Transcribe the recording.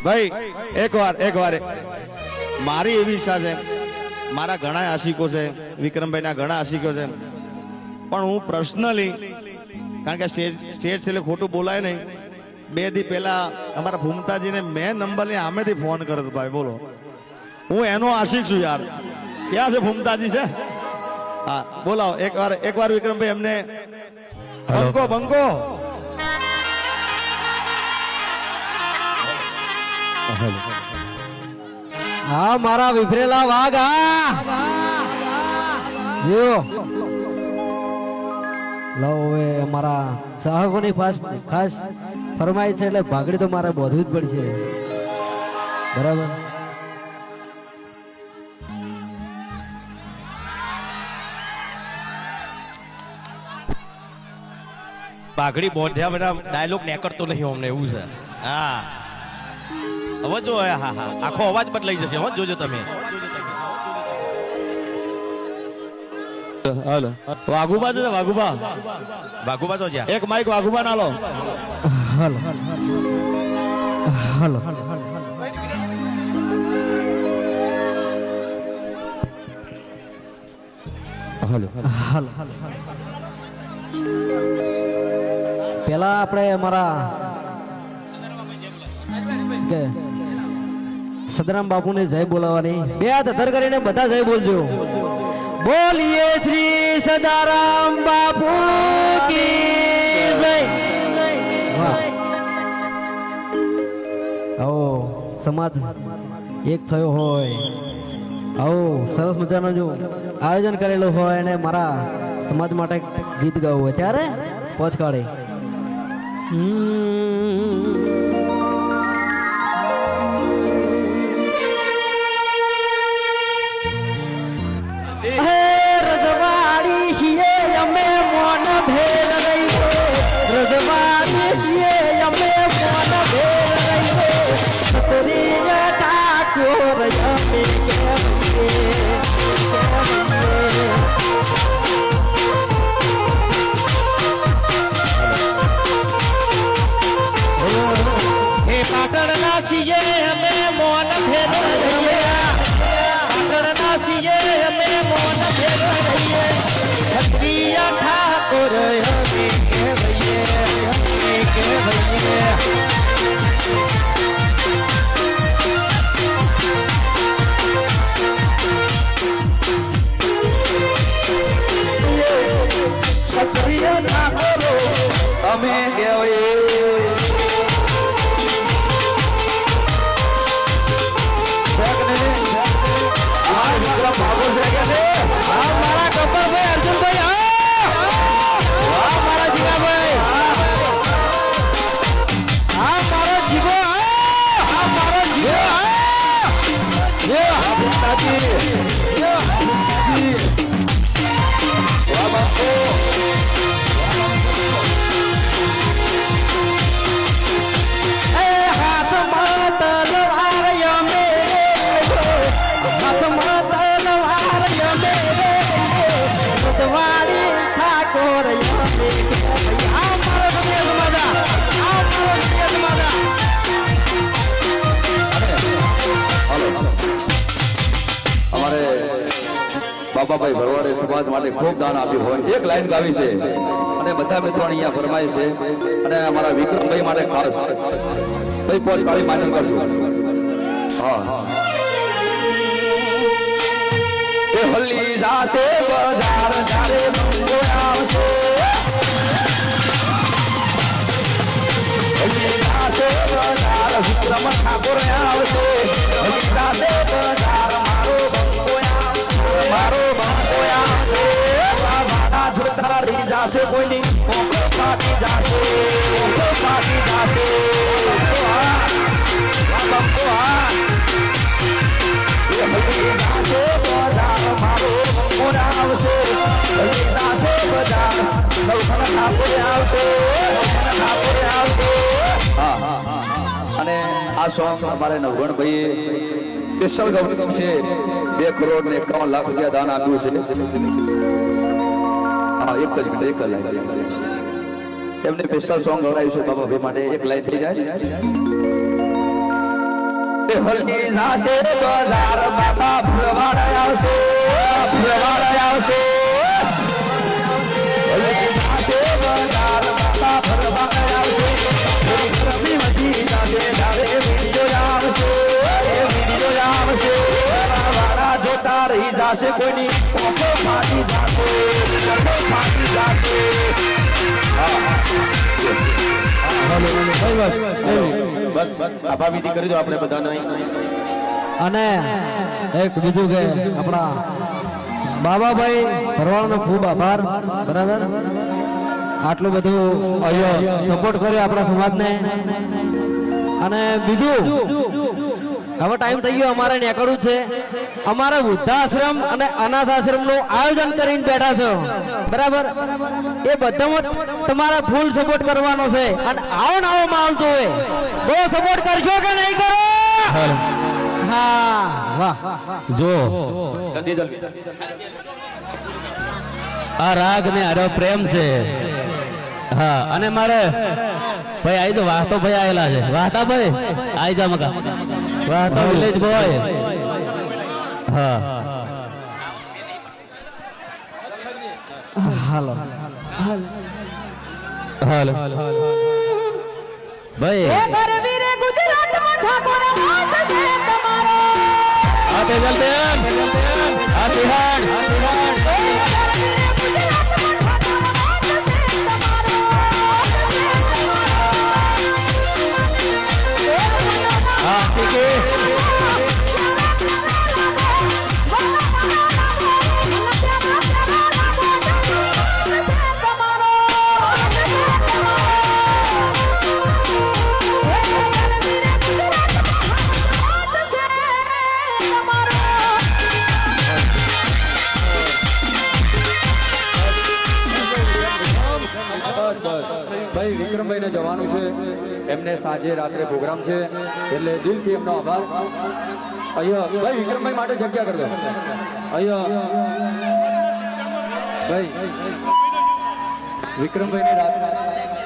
ભાઈ એક વાર મારી એવી ઈચ્છા છે, મારા ઘણા આશિકો છે, વિક્રમભાઈના ઘણા આશિકો છે, પણ હું પર્સનલી, કારણ કે સ્ટેજ છે એટલે ખોટું બોલાય નહીં, 2 દી પહેલા અમારા ભૂમતાજીને મેં નંબરની આમેથી ફોન કર્યો ભાઈ, બોલો હું એનો આશિક છું યાર. ક્યાં છે ભૂમતાજી? છે હા, બોલાવો એકવાર વિક્રમભાઈ એમને બંકો હા મારા વિફરેલા વાઘ. જો લો હવે અમારા ચાહકોની ખાસ ફરમાઈ છે એટલે ભાગડી તો મારે બોધવું જ પડશે, બરાબર? પાઘડી બોધ્યા બધા ડાયલોગ નેકરતો નહીં અમને, એવું છે. હા હવે જો, હા આખો અવાજ બદલાઈ જશે, હો જોજો તમે. હાલો વાઘુબા છે, વાઘુબા તો જ્યાં એક માઈક વાઘુબા ના લો. હાલો હાલો હાલો પેલા આપણે અમારા કે સદરામ બાપુને જય બોલાવવાની. 2 હાથ ધર કરીને બધા જય બોલજો. બોલીએ શ્રી સદારામ બાપુ કી જય. વાહ, આવો સમાજ એક થયો હોય, આવો સરસ મજાનો જો આયોજન કરેલું હોય અને મારા સમાજ માટે ગીત ગાવું હોય ત્યારે પહોંચ કાઢે. રજવાડી છીએ અમે મોન ભેર રહીએ, રજવાડી છીએ અમે મોન ભેર રહીએ, છત્રીય ઠાકોર અમે પાટણના છીએ અમે મોન ભેર રહીએ, પાટણના છીએ અમે મોન ભેર રહીએ, છત્રીય ઠાકોર અમે કહેવાઈએ, અમે કહેવાઈએ. છત્રીય ઠાકોરો અમે કહેવાઈએ. બાબાભાઈ ભરવાડે સમાજ માટે ખૂબ દાન આપ્યું હોય. એક લાઈન ગાવી છે અને બધા મિત્રો અહીંયા ફરમાય છે, અને અમારા વિક્રમભાઈ માટે ખાસ ભાઈ પોચ કાળી માન્ય કરજો. હા એ હલ્લી જાશે બજાર જારે મંગો આવશે, હલ્લી જાશે બજાર વિક્રમ ઠાકોર આવશે, હલ્લી જાશે બજાર મારો બંકો આવશે, મારા જોતા રહી જાશે, કોઈની કોકરો પાટી જાશે, કોકરો પાટી જાશે. બંકો હા એ હલ્લી જાશે બજાર મારો બંકો આવશે, હલ્લી જાશે બજાર નવખણ ઠાકોર આવશે, નવખણ ઠાકોર આવશે. હા અને આ સોંગ અમારે નવગણભાઈએ સ્પેશિયલ ગૌરવ છે, 2 કરોડ ને 51 લાખ રૂપિયા દાન આપ્યું છે. હા એક જ લાઈન એમને સ્પેશિયલ સોંગ ગવડાવ્યું છે બાબા ભાઈ માટે. એક લાઈન થઈ જાય. એ હલતી જાશે બજાર બાપા ફૂલવાડ આવશે ફૂલવાડ આવશે હલતી જાશે બજાર બાપા ફૂલવાડ આવશે રમી વધી જાશે ધારે વિડીયો આવશે એ વિડીયો આવશે વાળા જોતા રહી જાશે કોઈની ઓખો ફાટી જાશે ઓખો ફાટી જાશે બસ આભાર વિધિ કરી દો આપણે બધાને અને એક બીજું કે આપણા બાબાભાઈ ભરવાડનો ખૂબ આભાર બરાબર આટલું બધું સપોર્ટ કર્યો આપણા સમાજને અને બીજું હવે ટાઈમ થઈ ગયો અમારે નીકળવું છે અમારે વૃદ્ધાશ્રમ અને અનાથ આશ્રમ નું આયોજન કરીને બેઠા છો બરાબર એ બધામાં તમારે ફૂલ સપોર્ટ કરવાનો છે અને આવો ને આવો માહોલ જોવે બહુ સપોર્ટ કરશો કે નહીં કરો હા વાહ જો જલ્દી જલ્દી આ રાગ ને આરો પ્રેમ છે હા અને મારે ભાઈ આઈ તો વાહતો ભાઈ આયેલા છે વાહતા ભાઈ આઈ જા મકા વાહતા વિલેજ બોય હા હાલો હાલ ભાઈ આતે જલ્દી આતે હાડ ભાઈ વિક્રમભાઈ ને જવાનું છે એમને સાંજે રાત્રે પ્રોગ્રામ છે એટલે દિલથી એમનો આભાર અહીંયા ભાઈ વિક્રમભાઈ માટે જગ્યા કરી દો અહીંયા ભાઈ વિક્રમભાઈ ને રાત